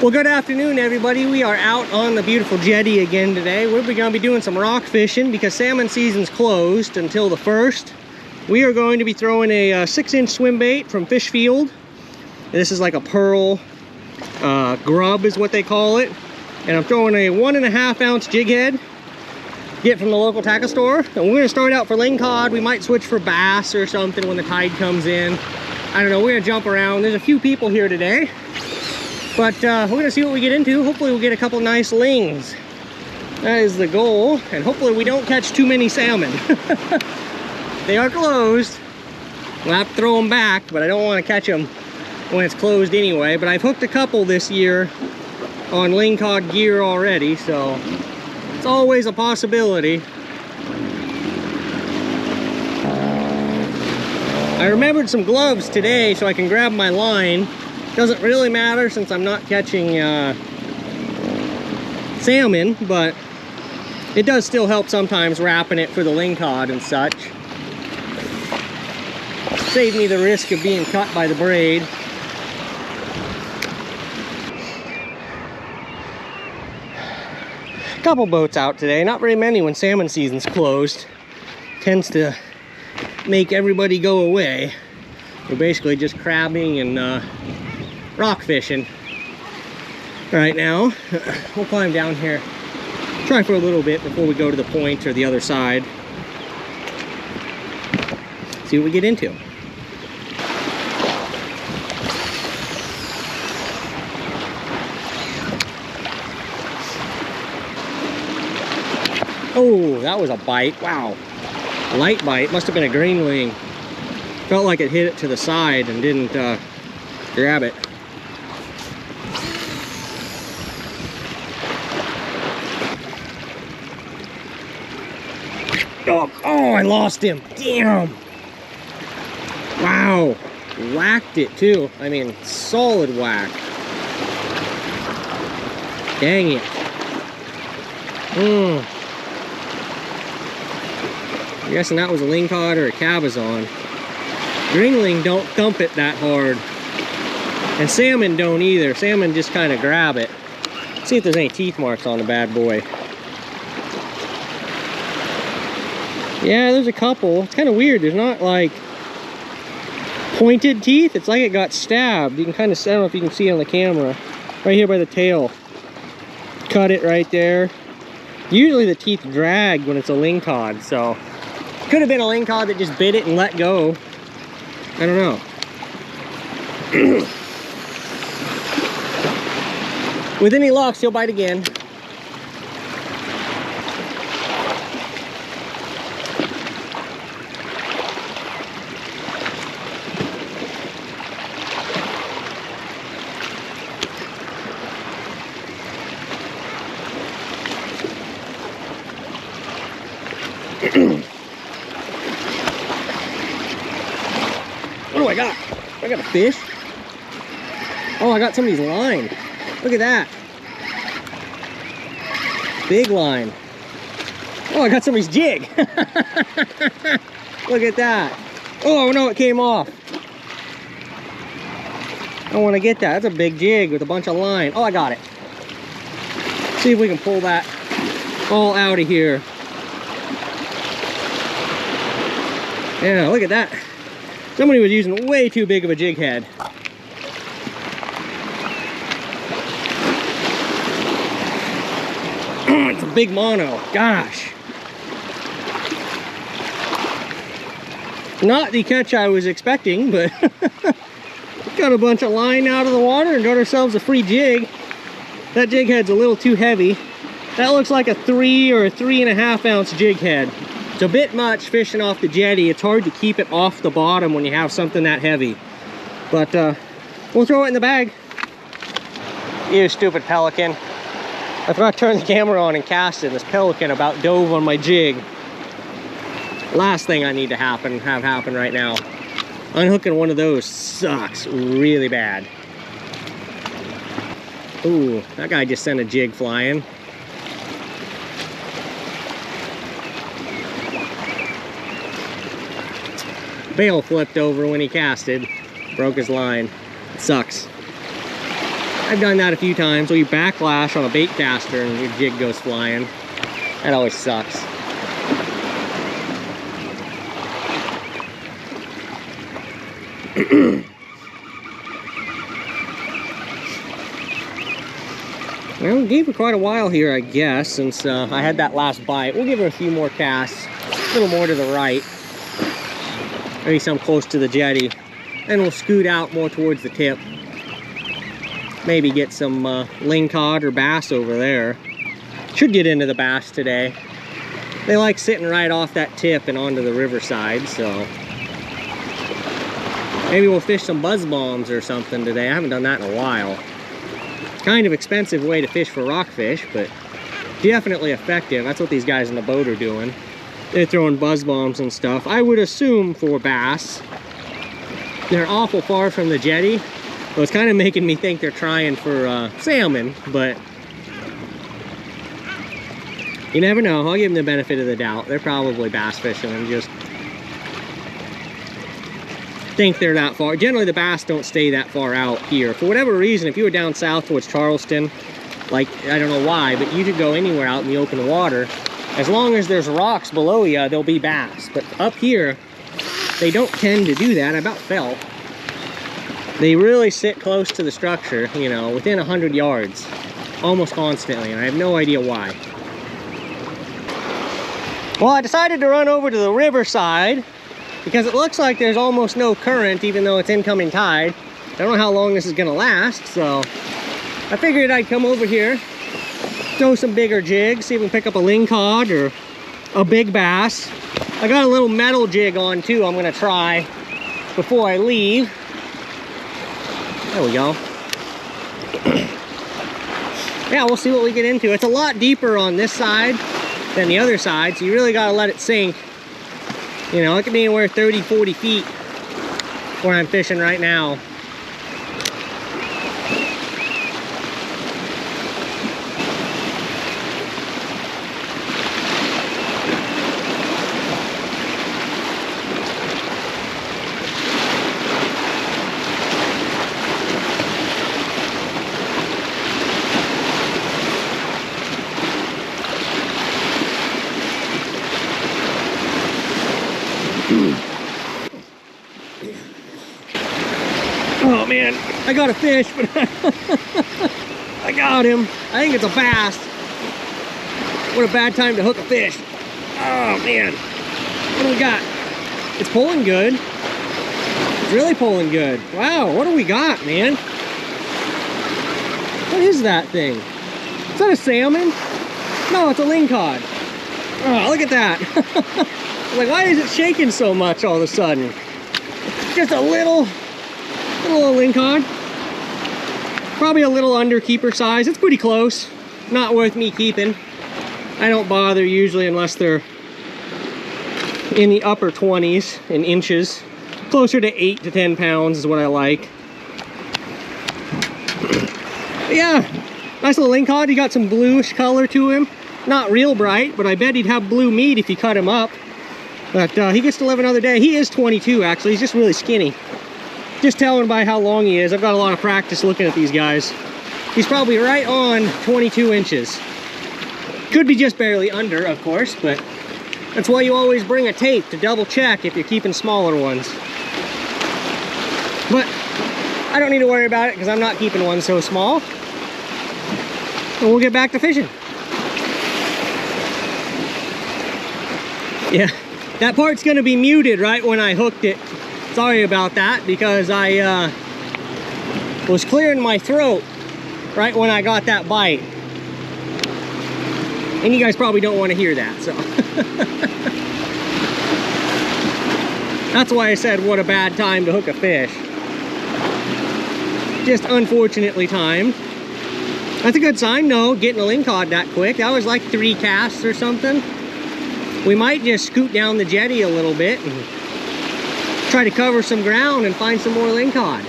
Well, good afternoon, everybody. We are out on the beautiful jetty again today. We're going to be doing some rock fishing because salmon season's closed until the 1st. We are going to be throwing a 6-inch swim bait from Fish Field. This is like a pearl grub is what they call it. And I'm throwing a 1.5-ounce jig head. Get from the local tackle store. And we're going to start out for Lingcod. We might switch for bass or something when the tide comes in. I don't know. We're going to jump around. There's a few people here today. But we're going to see what we get into. Hopefully we'll get a couple nice lings. That is the goal. And hopefully we don't catch too many salmon. They are closed. We'll have to throw them back, but I don't want to catch them when it's closed anyway. But I've hooked a couple this year on Lingcod gear already, so it's always a possibility. I remembered some gloves today so I can grab my line. Doesn't really matter since I'm not catching salmon, but it does still help sometimes wrapping it for the lingcod and such. Save me the risk of being cut by the braid. Couple boats out today, not very many when salmon season's closed. Tends to make everybody go away. We're basically just crabbing and rock fishing right now. We'll climb down here, try for a little bit before we go to the point or the other side. See what we get into. Oh, that was a bite. Wow. Light bite. Must have been a green ling. Felt like it hit it to the side and didn't grab it. Oh, I lost him. Damn. Wow. Whacked it too. I mean, solid whack. Dang it. I'm guessing that was a lingcod or a cabezon. Ringling don't thump it that hard. And salmon don't either. Salmon just kind of grab it. Let's see if there's any teeth marks on the bad boy. Yeah, there's a couple. It's kind of weird. There's not like pointed teeth. It's like it got stabbed. You can kind of, I don't know if you can see it on the camera. Right here by the tail. Cut it right there. Usually the teeth drag when it's a lingcod, so could have been a lingcod that just bit it and let go. I don't know. With any luck, he'll bite again. What do I got? I got a fish. Oh, I got somebody's line. Look at that. Big line. Oh, I got somebody's jig. Look at that. Oh no, it came off. I want to get that. That's a big jig with a bunch of line. Oh, I got it. See if we can pull that all out of here. Yeah, look at that. Somebody was using way too big of a jig head. It's a big mono. Gosh. Not the catch I was expecting, but got a bunch of line out of the water and got ourselves a free jig. That jig head's a little too heavy. That looks like a 3 or a 3.5-ounce jig head. It's a bit much fishing off the jetty. It's hard to keep it off the bottom when you have something that heavy. But we'll throw it in the bag. You stupid pelican. I forgot to turn the camera on and cast it. This pelican about dove on my jig. Last thing I need to have happen right now. Unhooking one of those sucks really bad. Ooh, that guy just sent a jig flying. Bail flipped over when he casted. Broke his line. It sucks. I've done that a few times where you backlash on a bait caster and your jig goes flying. That always sucks. Well, we gave her quite a while here, I guess, since I had that last bite. We'll give her a few more casts, a little more to the right. Maybe some close to the jetty. Then we'll scoot out more towards the tip. Maybe get some lingcod or bass over there. Should get into the bass today. They like sitting right off that tip and onto the riverside, so maybe we'll fish some buzz bombs or something today. I haven't done that in a while. Kind of expensive way to fish for rockfish, but definitely effective. That's what these guys in the boat are doing. They're throwing buzz bombs and stuff. I would assume for bass. They're awful far from the jetty, so it's kind of making me think they're trying for salmon, but you never know. I'll give them the benefit of the doubt. They're probably bass fishing and just think they're that far. Generally the bass don't stay that far out here. For whatever reason, if you were down south towards Charleston, like, I don't know why, but you could go anywhere out in the open water. As long as there's rocks below you, there'll be bass. But up here, they don't tend to do that. I about fell. They really sit close to the structure, you know, within 100 yards, almost constantly, and I have no idea why. Well, I decided to run over to the riverside because it looks like there's almost no current, even though it's incoming tide. I don't know how long this is gonna last, so I figured I'd come over here, throw some bigger jigs, see if we can pick up a lingcod or a big bass. I got a little metal jig on too I'm gonna try before I leave. There we go. Yeah, we'll see what we get into. It's a lot deeper on this side than the other side, so you really gotta let it sink. You know, it could be anywhere 30, 40 feet where I'm fishing right now. Oh man, I got a fish, but I got him. I think it's a bass. What a bad time to hook a fish. Oh man, what do we got? It's pulling good. It's really pulling good. Wow, what do we got, man? What is that thing? Is that a salmon? No, it's a lingcod. Oh, look at that. Like, why is it shaking so much all of a sudden? Just a little lingcod. Probably a little under keeper size. It's pretty close. Not worth me keeping. I don't bother usually unless they're in the upper 20s in inches. Closer to 8 to 10 pounds is what I like. But yeah, nice little lingcod. He got some bluish color to him. Not real bright, but I bet he'd have blue meat if you cut him up. But he gets to live another day. He is 22 actually. He's just really skinny. Just telling by how long he is. I've got a lot of practice looking at these guys. He's probably right on 22 inches. Could be just barely under, of course, but that's why you always bring a tape to double check if you're keeping smaller ones. But I don't need to worry about it because I'm not keeping one so small. And we'll get back to fishing. Yeah, that part's gonna be muted right when I hooked it. Sorry about that, because I was clearing my throat right when I got that bite. And you guys probably don't want to hear that, so. That's why I said what a bad time to hook a fish. Just unfortunately timed. That's a good sign, no, getting a lingcod that quick. That was like 3 casts or something. We might just scoot down the jetty a little bit and try to cover some ground and find some more lingcod.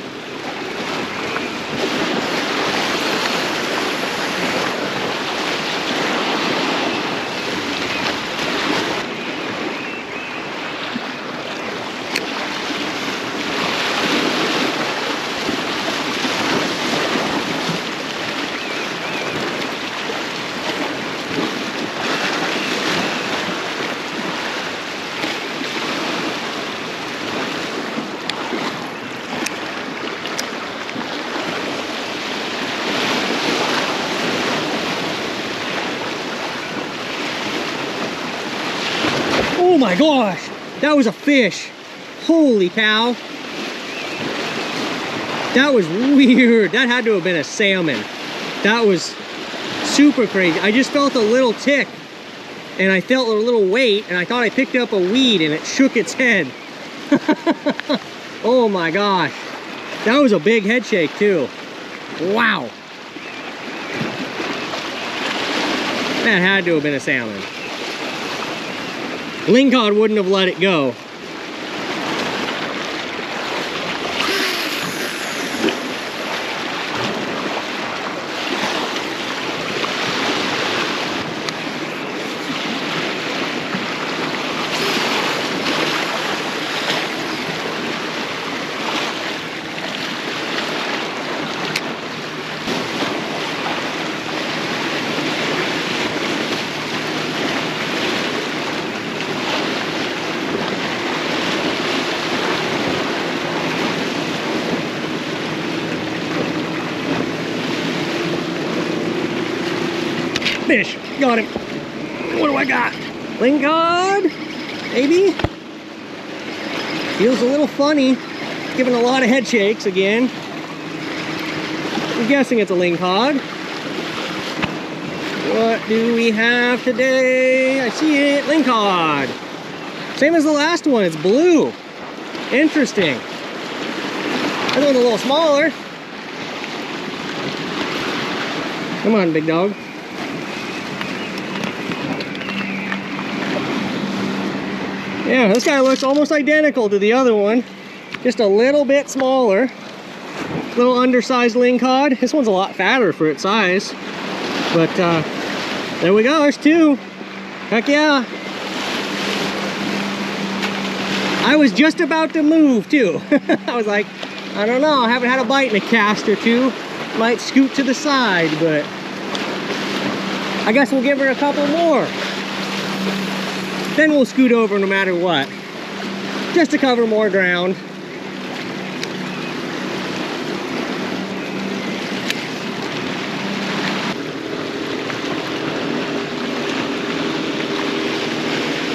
Oh my gosh, that was a fish. Holy cow. That was weird. That had to have been a salmon. That was super crazy. I just felt a little tick and I felt a little weight and I thought I picked up a weed and it shook its head. Oh my gosh. That was a big head shake too. Wow. That had to have been a salmon. Lingcod wouldn't have let it go. Fish, got him. What do I got? Lingcod, maybe? Feels a little funny, giving a lot of head shakes again. I'm guessing it's a lingcod. What do we have today? I see it, lingcod. Same as the last one, it's blue. Interesting. That one's a little smaller. Come on, big dog. Yeah, this guy looks almost identical to the other one. Just a little bit smaller. Little undersized lingcod. This one's a lot fatter for its size. But there we go, there's two. Heck yeah. I was just about to move too. I was like, I don't know, I haven't had a bite in a cast or two. Might scoot to the side, but I guess we'll give her a couple more. Then we'll scoot over no matter what, just to cover more ground.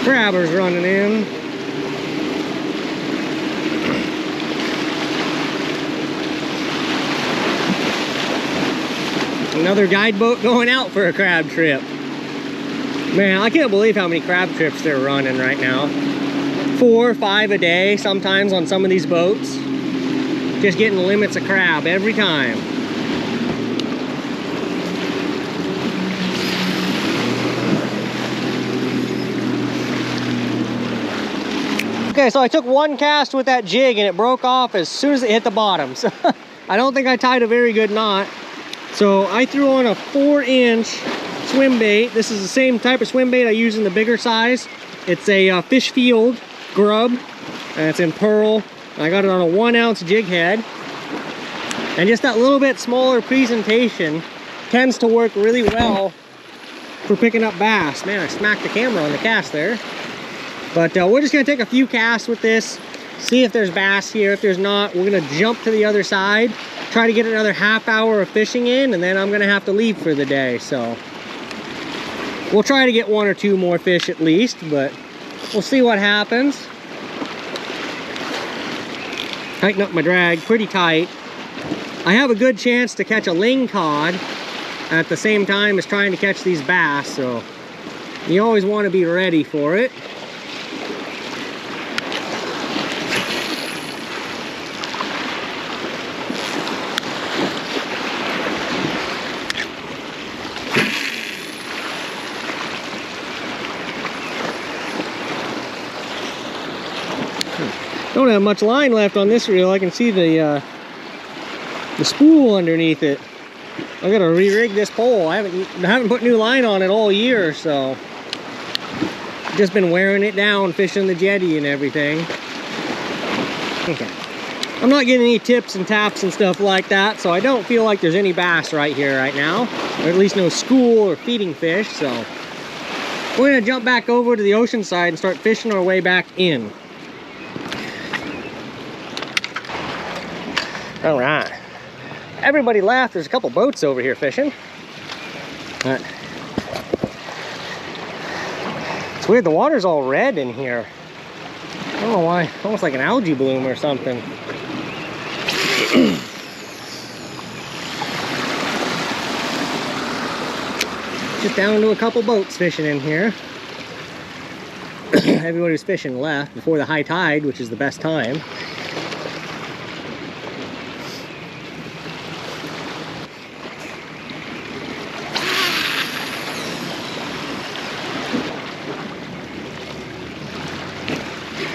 Crabber's running in. Another guide boat going out for a crab trip. Man, I can't believe how many crab trips they're running right now. 4 or 5 a day, sometimes on some of these boats. Just getting limits of crab every time. Okay, so I took one cast with that jig and it broke off as soon as it hit the bottom. So I don't think I tied a very good knot. So I threw on a 4-inch swim bait. This is the same type of swim bait I use in the bigger size. It's a Fish Field grub, and it's in pearl. I got it on a 1-ounce jig head, and just that little bit smaller presentation tends to work really well for picking up bass. Man, I smacked the camera on the cast there. But we're just gonna take a few casts with this, see if there's bass here. If there's not, we're gonna jump to the other side, try to get another half hour of fishing in, and then I'm gonna have to leave for the day. So we'll try to get 1 or 2 more fish at least, but we'll see what happens. Tighten up my drag pretty tight. I have a good chance to catch a lingcod at the same time as trying to catch these bass, so you always want to be ready for it. Don't have much line left on this reel. I can see the spool underneath it. I gotta re-rig this pole. I haven't put new line on it all year, so just been wearing it down, fishing the jetty and everything. Okay, I'm not getting any tips and taps and stuff like that, so I don't feel like there's any bass right here right now, or at least no school or feeding fish. So we're gonna jump back over to the ocean side and start fishing our way back in. All right, everybody left. There's a couple boats over here fishing. But it's Weird, the water's all red in here. I don't know why, almost like an algae bloom or something. Just down to a couple boats fishing in here. Everybody was fishing left before the high tide, which is the best time.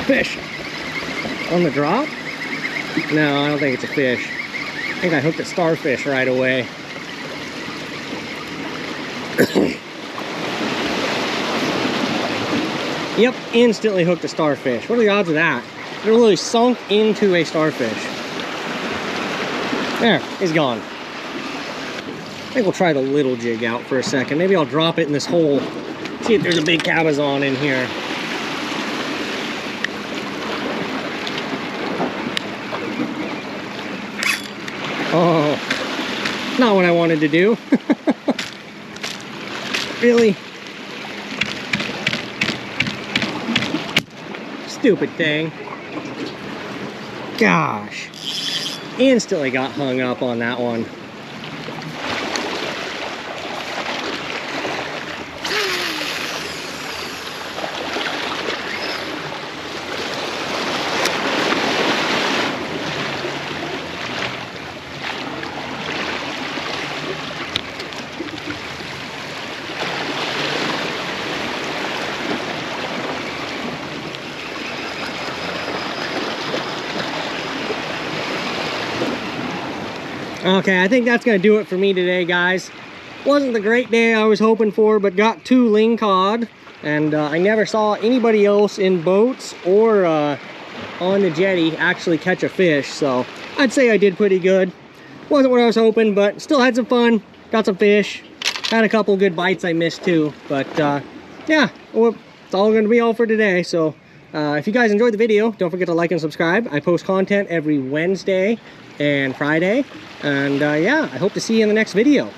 Fish on the drop? No, I don't think it's a fish. I think I hooked a starfish right away. Yep, instantly hooked a starfish. What are the odds of that? It really sunk into a starfish. There, he's gone. I think we'll try the little jig out for a second. Maybe I'll drop it in this hole. See if there's a big cabezon in here. Oh, not what I wanted to do. Really? Stupid thing. Gosh. Instantly got hung up on that one. Okay, I think that's going to do it for me today, guys. Wasn't the great day I was hoping for, but got 2 lingcod. And I never saw anybody else in boats or on the jetty actually catch a fish. So I'd say I did pretty good. Wasn't what I was hoping, but still had some fun. Got some fish. Had a couple good bites I missed too. But yeah, well, it's all going to be all for today. So if you guys enjoyed the video, don't forget to like and subscribe. I post content every Wednesday and Friday. And yeah, I hope to see you in the next video.